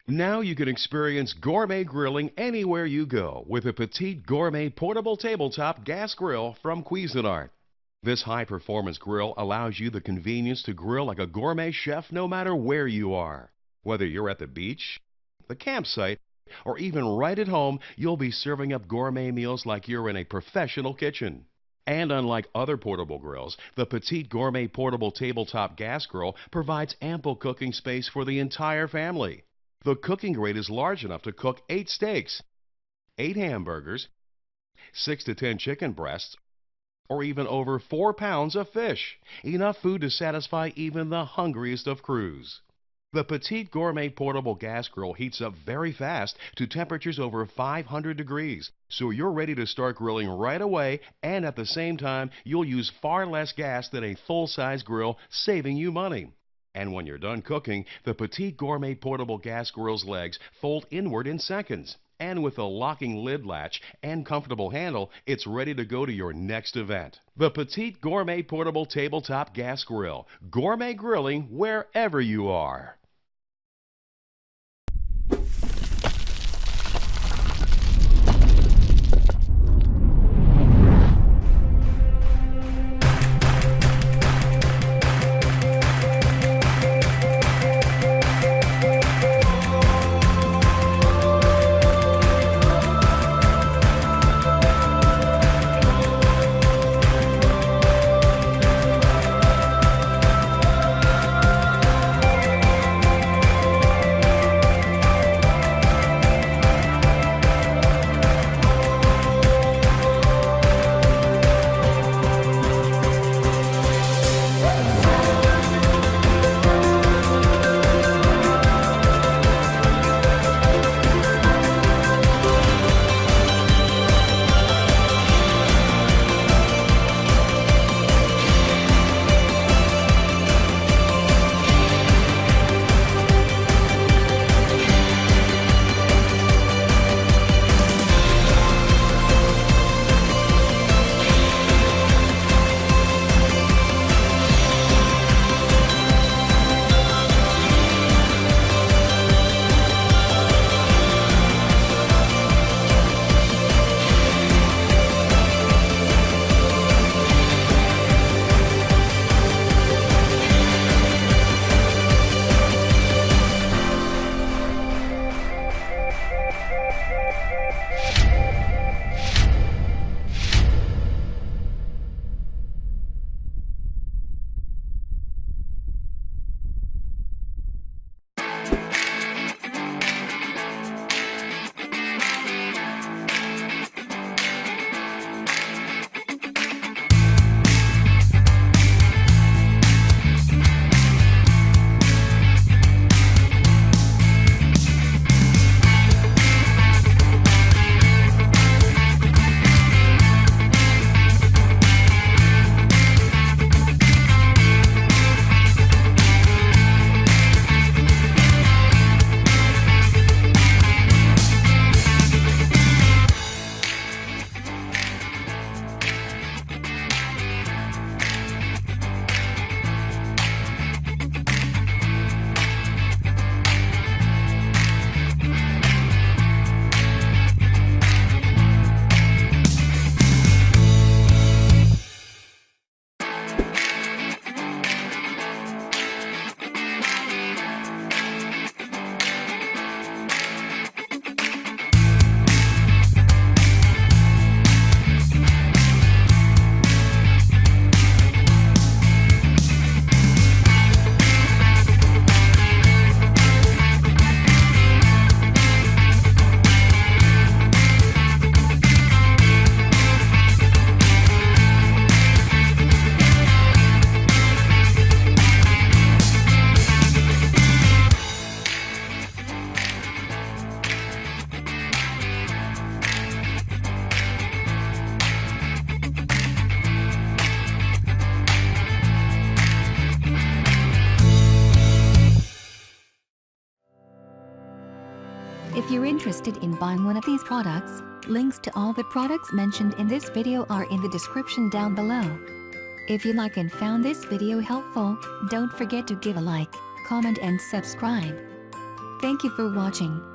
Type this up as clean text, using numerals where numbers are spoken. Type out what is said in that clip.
Now you can experience gourmet grilling anywhere you go with a Petite Gourmet Portable Tabletop Gas Grill from Cuisinart. This high-performance grill allows you the convenience to grill like a gourmet chef no matter where you are. Whether you're at the beach, the campsite, or even right at home, you'll be serving up gourmet meals like you're in a professional kitchen. And unlike other portable grills, the Petite Gourmet Portable Tabletop Gas Grill provides ample cooking space for the entire family. The cooking grate is large enough to cook 8 steaks, 8 hamburgers, 6 to 10 chicken breasts, or even over 4 pounds of fish. Enough food to satisfy even the hungriest of crews. The Petite Gourmet Portable Gas Grill heats up very fast to temperatures over 500 degrees, so you're ready to start grilling right away, and at the same time, you'll use far less gas than a full-size grill, saving you money. And when you're done cooking, the Petite Gourmet Portable Gas Grill's legs fold inward in seconds. And with a locking lid latch and comfortable handle, it's ready to go to your next event. The Petite Gourmet Portable Tabletop Gas Grill. Gourmet grilling wherever you are. interested in buying one of these products, links to all the products mentioned in this video are in the description down below. If you like and found this video helpful, don't forget to give a like, comment and subscribe. Thank you for watching.